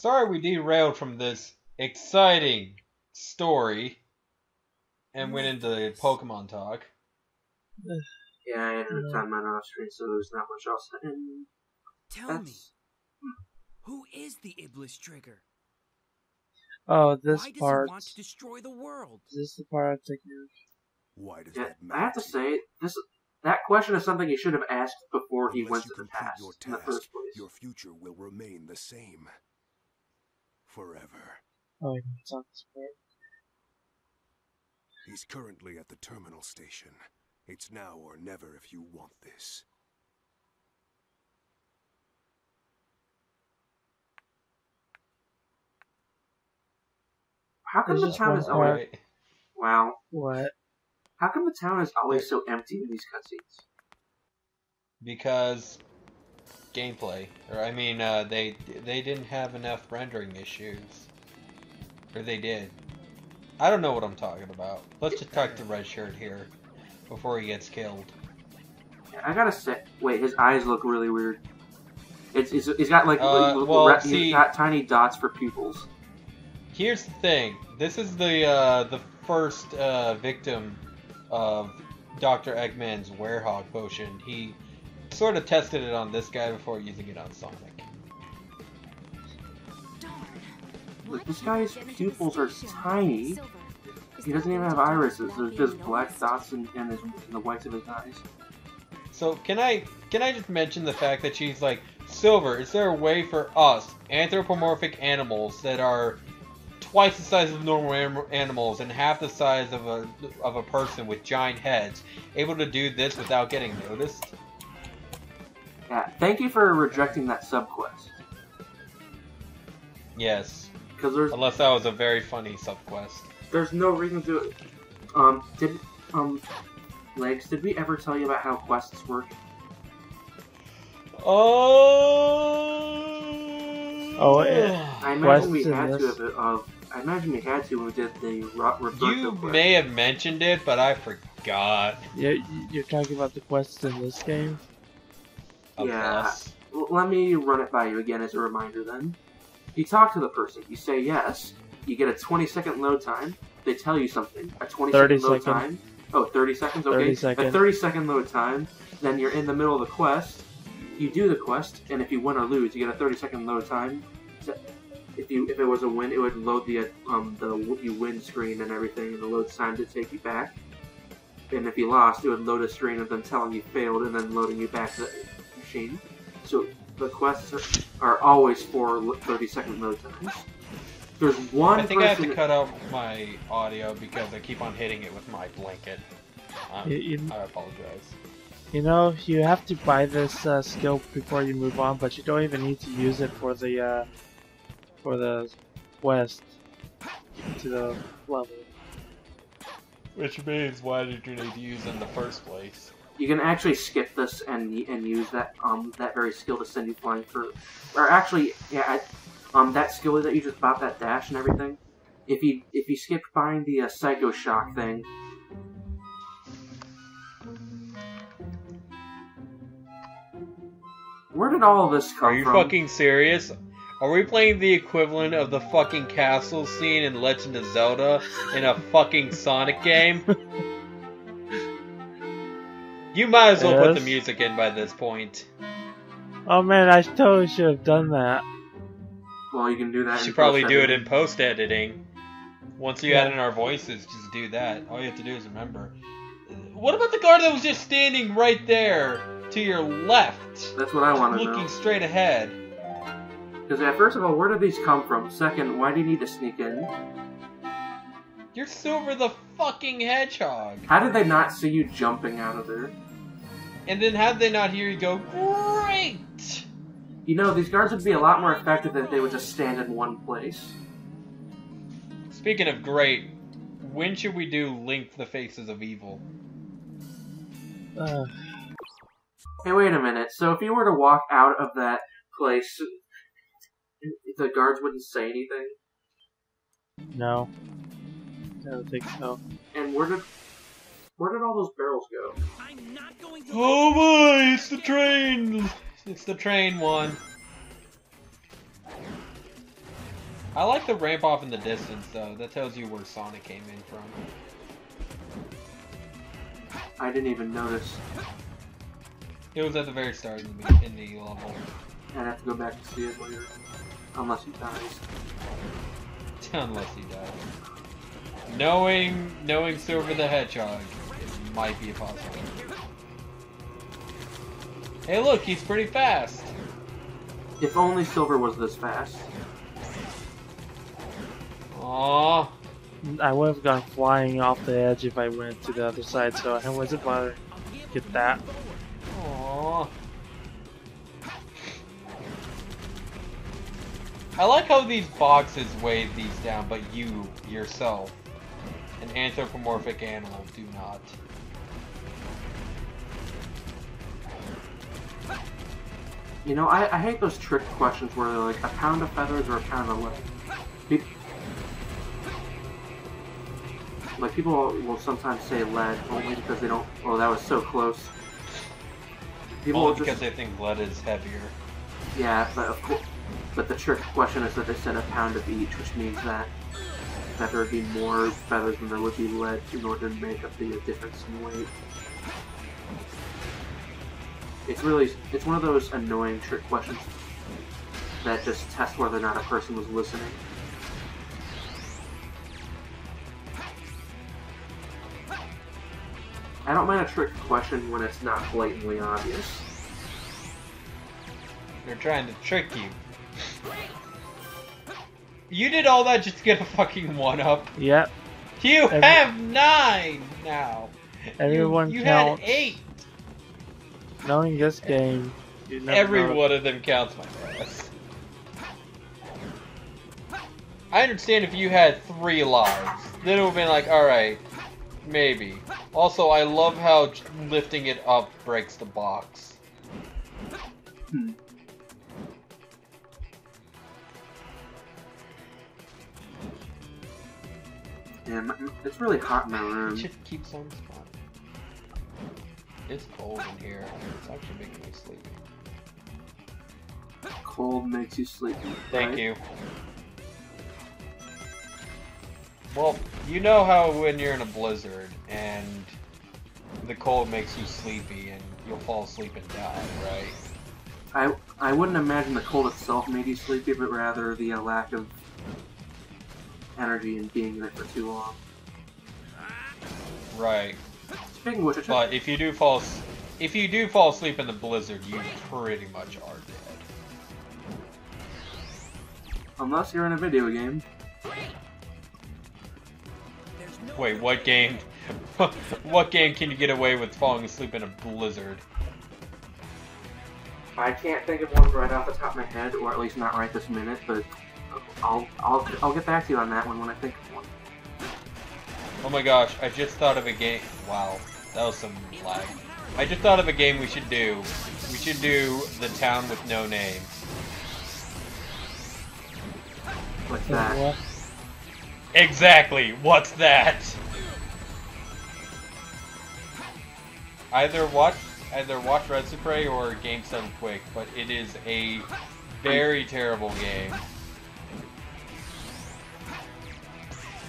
Sorry we derailed from this exciting story and went into Pokemon talk. Yeah, I ended up time out off screen, so there's not much else. And Tell me, who is the Iblis Trigger? Oh, this Why part. Does he want to destroy the world? Is this the part I'm thinking of? Why does that matter? I have to say, that question is something he should have asked before he went to the past in the first place. Your future will remain the same. Forever. Oh, it's on this part. He's currently at the terminal station. It's now or never if you want this. How come the town is always... Wow. What? How come the town is always so empty in these cutscenes? Because gameplay, or I mean, they didn't have enough rendering issues, or they did. I don't know what I'm talking about. Let's just talk to Red Shirt here before he gets killed. I gotta say, wait, his eyes look really weird. He's got like he's got tiny dots for pupils. Here's the thing. This is the first victim of Dr. Eggman's Werehog potion. He sort of tested it on this guy before using it on Sonic. Look, this guy's pupils are tiny. He doesn't even have irises. There's just black dots in the whites of his eyes. So can I just mention the fact that she's like, Silver, is there a way for us, anthropomorphic animals that are twice the size of normal animals and half the size of a person with giant heads, able to do this without getting noticed? Yeah, thank you for rejecting that subquest. Yes. Because unless that was a very funny subquest. There's no reason to. Legs, did we ever tell you about how quests work? I imagine we had to. I imagine we had to when we did the Roberto You quest. may have mentioned it, but I forgot. Yeah, you're talking about the quests in this game? Yeah. Let me run it by you again as a reminder then. You talk to the person, you say yes, you get a 20-second load time, they tell you something, a 20-second load time. Oh, 30 seconds? Okay. 30 seconds. A 30-second load time, then you're in the middle of the quest, you do the quest, and if you win or lose, you get a 30-second load time. If it was a win, it would load the you win screen and everything, and the load time to take you back. And if you lost, it would load a screen of them telling you failed, and then loading you back to the machine. So the quests are always for 30-second load times. There's one. I think I have to cut out my audio because I keep on hitting it with my blanket. I apologize. You know, you have to buy this skill before you move on, but you don't even need to use it for the quest to the level. Which means, why did you need to use it in the first place? You can actually skip this and use that that very skill to send you flying for, or actually, yeah, that skill that you just bought, that dash and everything. If you skip buying the Psycho Shock thing. Where did all of this come from? Are you fucking serious? Are we playing the equivalent of the fucking castle scene in Legend of Zelda in a fucking Sonic game? You might as well put the music in by this point. Oh man, I totally should have done that. Well, you can do that. You should probably do it in post-editing. Once you add in our voices, just do that. All you have to do is remember. What about the guard that was just standing right there to your left? That's what I want to know. Looking straight ahead. Because first of all, where did these come from? Second, why do you need to sneak in? You're Silver the fucking Hedgehog. How did they not see you jumping out of there? And then how did they not hear you go, great? You know, these guards would be a lot more effective if they would just stand in one place. Speaking of great, when should we do Link the Faces of Evil? Hey, wait a minute. So if you were to walk out of that place, the guards wouldn't say anything? No. I don't think so. And where did all those barrels go? I'm not going to Oh boy, it's the train! It's the train one. I like the ramp off in the distance, though. That tells you where Sonic came in from. I didn't even notice. It was at the very start in the level. I'd have to go back and see it later. Unless he dies. Unless he dies. Knowing Silver the Hedgehog, it might be a possibility. Hey look, he's pretty fast! If only Silver was this fast. Aww. I would have gone flying off the edge if I went to the other side, so I wasn't bothered to get that. Aww. I like how these boxes weigh these down, but you, yourself, an anthropomorphic animal, do not. You know, I hate those trick questions where they're like a pound of feathers or a pound of lead. Like, people will sometimes say lead only because they don't. Oh, that was so close. People Only will because just, they think lead is heavier. yeah, but of course. But the trick question is that they said a pound of each, which means that there would be more feathers than there would be lead in order to make up the difference in weight. It's one of those annoying trick questions that just test whether or not a person was listening. I don't mind a trick question when it's not blatantly obvious. They're trying to trick you. You did all that just to get a fucking 1-up. Yep. You have 9 now. Everyone you counts. had 8. Knowing this game, you never Every know. one of them counts, my ass. I understand if you had 3 lives. Then it would have been like, alright, maybe. Also, I love how lifting it up breaks the box. Yeah, it's really hot in my room. It just keeps on spot. It's cold in here. It's actually making me sleepy. Cold makes you sleepy. Thank right? you. Well, you know how when you're in a blizzard and the cold makes you sleepy and you'll fall asleep and die, right? I wouldn't imagine the cold itself made you sleepy, but rather the lack of energy and being in it for too long. Right. Speaking of which, But if you do fall asleep in the blizzard, you pretty much are dead. unless you're in a video game. Wait, what game? What game can you get away with falling asleep in a blizzard? I can't think of one right off the top of my head, or at least not right this minute. But I'll get back to you on that one when I think of one. Oh my gosh, I just thought of a game. Wow, that was some lag. I just thought of a game we should do. We should do The Town with No Name. What's that? Exactly, what's that? Either watch Red Supre or Game 7 Quick, but it is a very terrible game.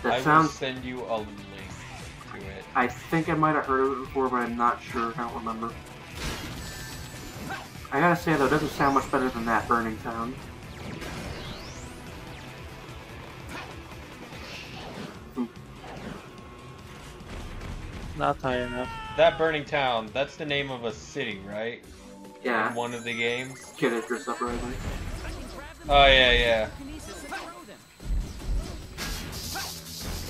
That I will sounds. send you a link to it. I think I might have heard of it before, but I'm not sure. I don't remember. I gotta say though, it doesn't sound much better than that Burning Town. Not high enough. That Burning Town, that's the name of a city, right? Yeah. In one of the games? Kid is dressed up right away. Oh, yeah.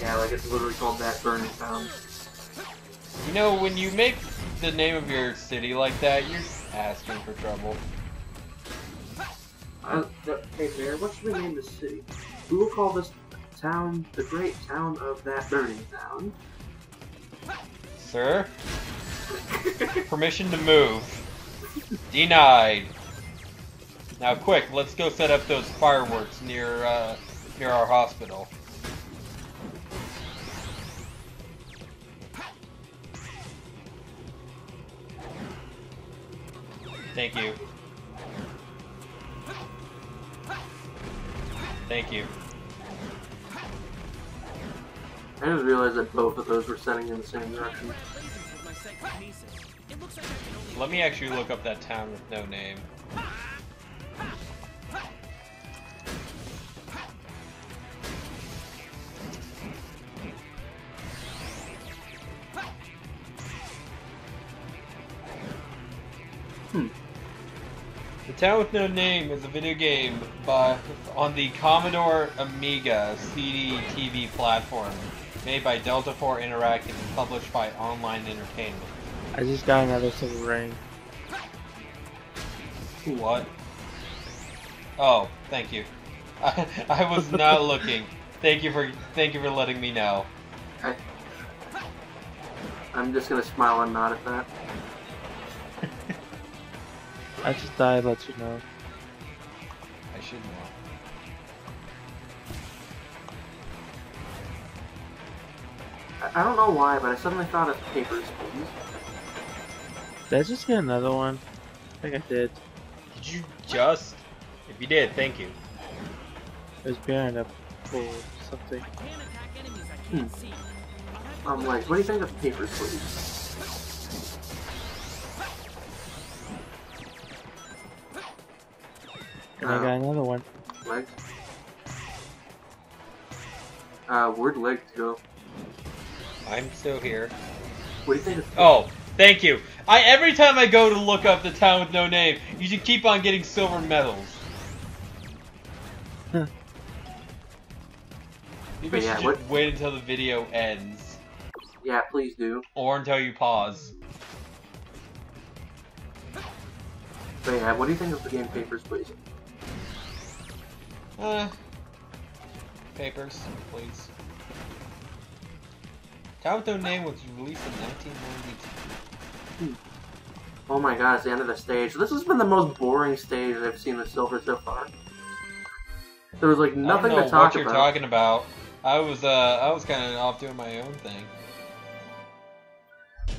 Yeah, like it's literally called that Burning Town. You know, when you make the name of your city like that, you're asking for trouble. Hey Bear, what should we name this city? We will call this town the Great Town of that Burning Town. Sir? Permission to move. Denied. Now quick, let's go set up those fireworks near our hospital. Thank you. Thank you. I just realized that both of those were setting in the same direction. Let me actually look up that town with no name. The Town with No Name is a video game on the Commodore Amiga CD-TV platform, made by Delta 4 Interactive and published by Online Entertainment. I just got another silver ring. What? Oh, thank you. I was not looking. Thank you for letting me know. I'm just gonna smile and nod at that. I just thought I'd let you know. I should know. I don't know why, but I suddenly thought of Papers, Please. Did I just get another one? I think I did. Did you just? If you did, thank you. It was behind a pool or something. I'm like, what do you think of Papers, Please? And I got another one. Legs? Where'd Legs go? I'm still here. What do you think of... Oh, thank you. Every time I go to look up the Town with No Name, you should keep on getting silver medals. Maybe I should just wait until the video ends. Yeah, please do. Or until you pause. But yeah, what do you think of the game Papers, Please? Papers, please. Town with No Name was released in 1992. Oh my god, it's the end of the stage. This has been the most boring stage I've seen with Silver so far. There was like nothing to talk about. I don't know what you're talking about. I was kind of off doing my own thing.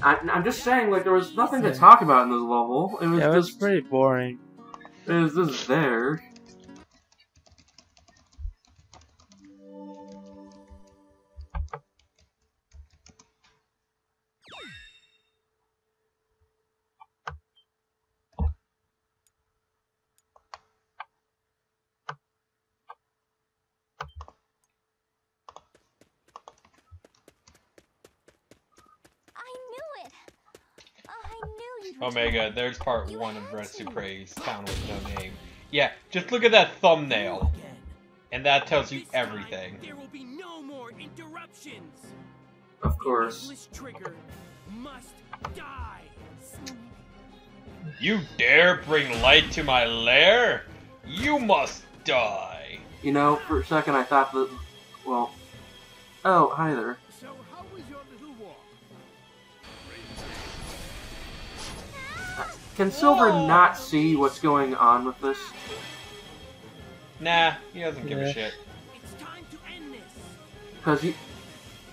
I'm just saying, like, there was nothing to talk about in this level. It was it was pretty boring. It was just there. Omega, there's part 1 of Red Supre's Town with No Name. Yeah, just look at that thumbnail. And that tells you everything. There will be no more interruptions. Of course. This trigger must die. You dare bring light to my lair? You must die. You know, for a second I thought that, well... Oh, hi there. So how was your little walk? Can Silver not see what's going on with this? Nah, he doesn't give a shit. It's time to end this.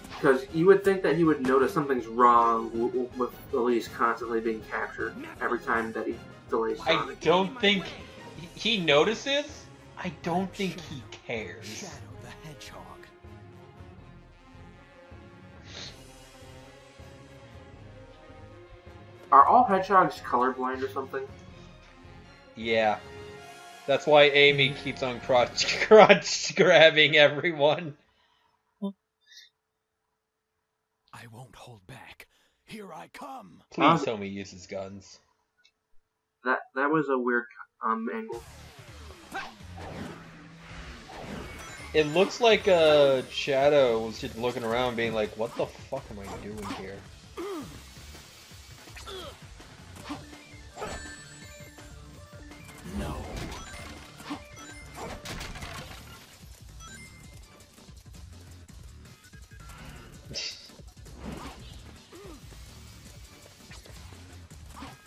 Because you would think that he would notice something's wrong with Elise constantly being captured every time that he delays Sonic. I don't think he notices. I don't think he cares. Shadow the Hedgehog. Are all hedgehogs colorblind or something? Yeah. That's why Amy keeps on crotch grabbing everyone. I won't hold back. Here I come. Please tell me he uses guns. That was a weird angle. It looks like Shadow was just looking around being like, what the fuck am I doing here? No.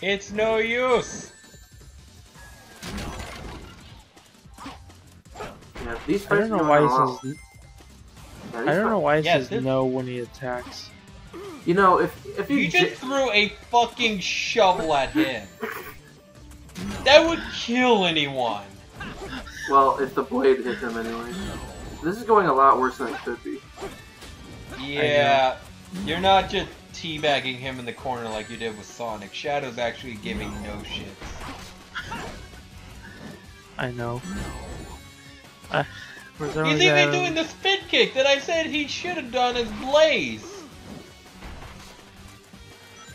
It's no use. Yeah, these I don't know why he says. I don't know why he says this... no when he attacks. You know, if you just threw a fucking shovel at him, that would kill anyone. Well, if the blade hit him anyway. This is going a lot worse than it could be. Yeah, you're not just teabagging him in the corner like you did with Sonic. Shadow's actually giving no shits. I know. For some He's reason, even doing the spin kick that I said he should have done as Blaze.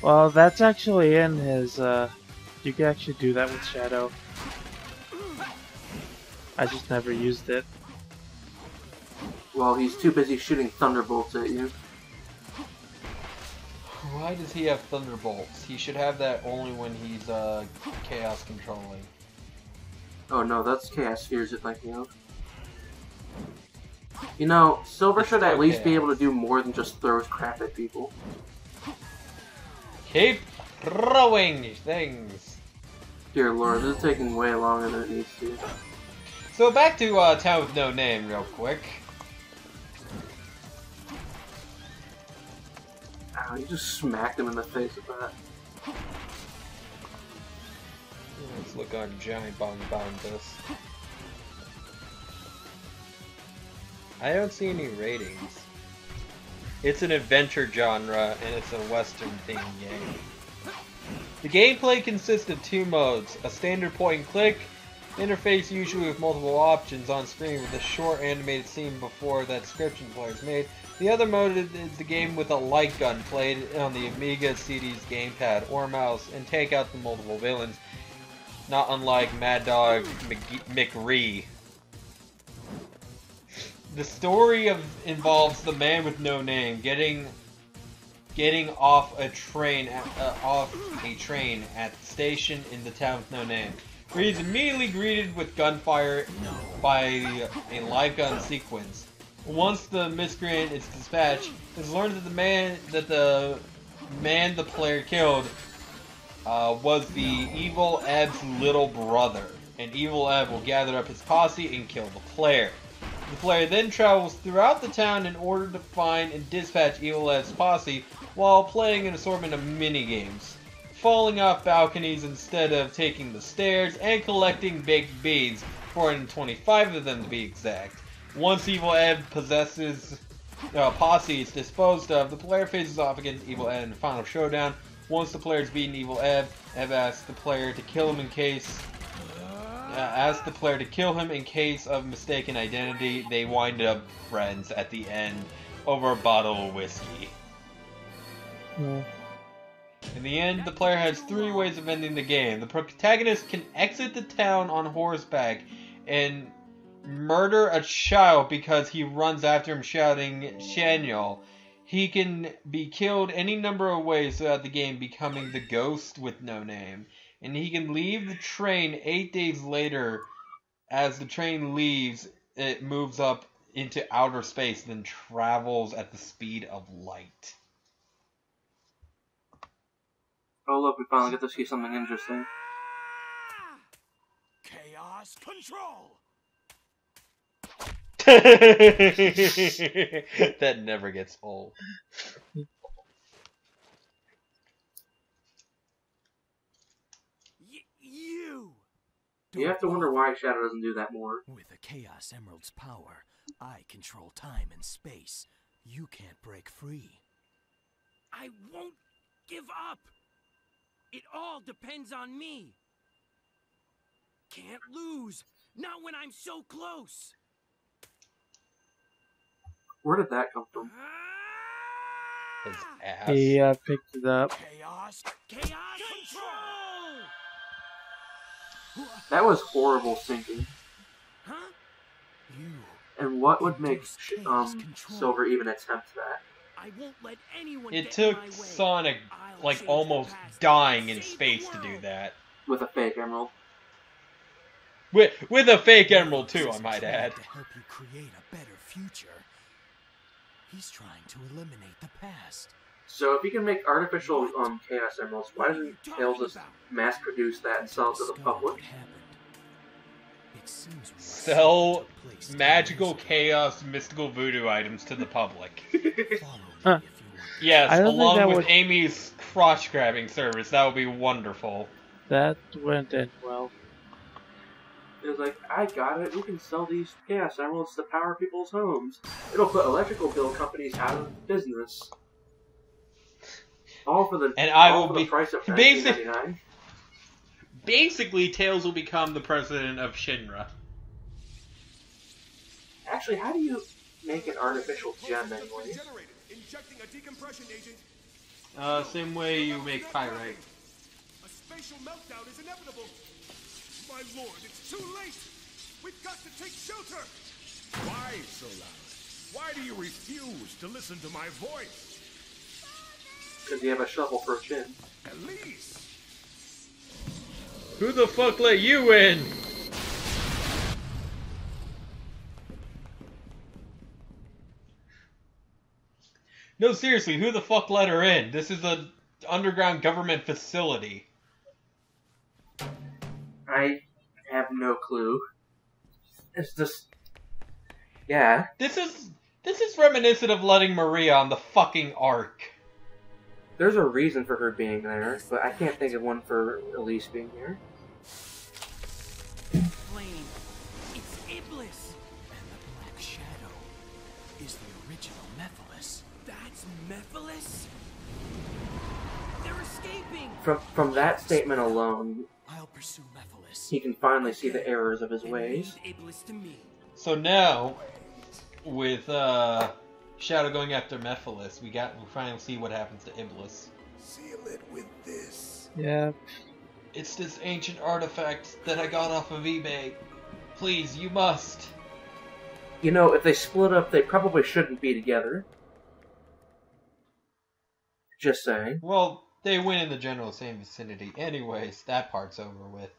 Well, that's actually in his, you can actually do that with Shadow. I just never used it. Well, he's too busy shooting thunderbolts at you. Why does he have Thunderbolts? He should have that only when he's Chaos controlling. Oh no, that's Chaos Spheres you're thinking of. You know, Silver It's should at still least be Chaos. able to do more than just throw crap at people. Keep throwing things. Dear Lord, this is taking way longer than it needs to. So back to Town with No Name real quick. Ow, you just smacked him in the face with that. Let's look on Giant Bomb this. I don't see any ratings. It's an adventure genre, and it's a Western-themed game. The gameplay consists of two modes, a standard point-and-click interface usually with multiple options on screen with a short animated scene before that description the player is made. The other mode is the game with a light gun played on the Amiga CD's gamepad or mouse and take out the multiple villains, not unlike Mad Dog McRee. The story involves the man with no name getting off a train at the station in the town with no name, where he's immediately greeted with gunfire by a live gun sequence. Once the miscreant is dispatched, it's learned that the man the player killed was the evil Eb's little brother, and evil Eb will gather up his posse and kill the player. The player then travels throughout the town in order to find and dispatch Evil Ed's posse while playing an assortment of mini-games, falling off balconies instead of taking the stairs, and collecting baked beans, 425 of them to be exact. Once Evil Ed possesses posse is disposed of, the player faces off against Evil Ed in the final showdown. Once the player has beaten Evil Ed, Ed asks the player to kill him in case of mistaken identity. They wind up friends at the end over a bottle of whiskey. Yeah. In the end, the player has three ways of ending the game. The protagonist can exit the town on horseback and murder a child because he runs after him shouting Shaniel. He can be killed any number of ways throughout the game, becoming the ghost with no name. And he can leave the train 8 days later. As the train leaves, it moves up into outer space, then travels at the speed of light. Oh look, we finally get to see something interesting. Chaos control. That never gets old. You have to wonder why Shadow doesn't do that more. With the Chaos Emerald's power, I control time and space. You can't break free. I won't give up. It all depends on me. Can't lose. Not when I'm so close. Where did that come from? His ass. He picked it up. Chaos control. That was horrible syncing. Huh? You. And what would make Silver even attempt that? I won't let anyone It get took in my way. Sonic I'll like change almost the past. dying in Save the space to do world. that. With a fake emerald. With a fake emerald too, I might add. To help you create a better future. He's trying to eliminate the past. So if he can make artificial Chaos Emeralds, why doesn't Tails just mass produce that and sell it to the public? Sell magical chaos mystical voodoo items to the public. Huh. Yes, I don't think along that with would- Amy's crotch grabbing service. That would be wonderful. That went in well. It was like, I got it. We can sell these gas emeralds to power people's homes. It'll put electrical bill companies out of business. All for the price of $19.99. Basically, Tails will become the president of Shinra. Actually, how do you make an artificial gem anyway? Injecting a decompression agent. Same way you make pyrite. A spatial meltdown is inevitable. My lord, it's too late. We've got to take shelter. Why so loud? Why do you refuse to listen to my voice? Because you have a shovel for a chin. At least. Who the fuck let you in? No, seriously, who the fuck let her in? This is a underground government facility. I have no clue. It's just... Yeah. This is reminiscent of letting Maria on the fucking Ark. There's a reason for her being there, but I can't think of one for Elise being here. Flame. It's Iblis. And the Black Shadow is the original Mephiles. That's Mephiles? They're escaping! From that statement alone, I'll pursue Mephiles. he can finally see the errors of his ways. Iblis to me. So now, with Shadow going after Mephiles, we finally see what happens to Iblis. Seal it with this. Yeah. It's this ancient artifact that I got off of eBay. Please, you must. You know, if they split up, they probably shouldn't be together. Just saying. Well, they win in the general same vicinity. Anyways, that part's over with.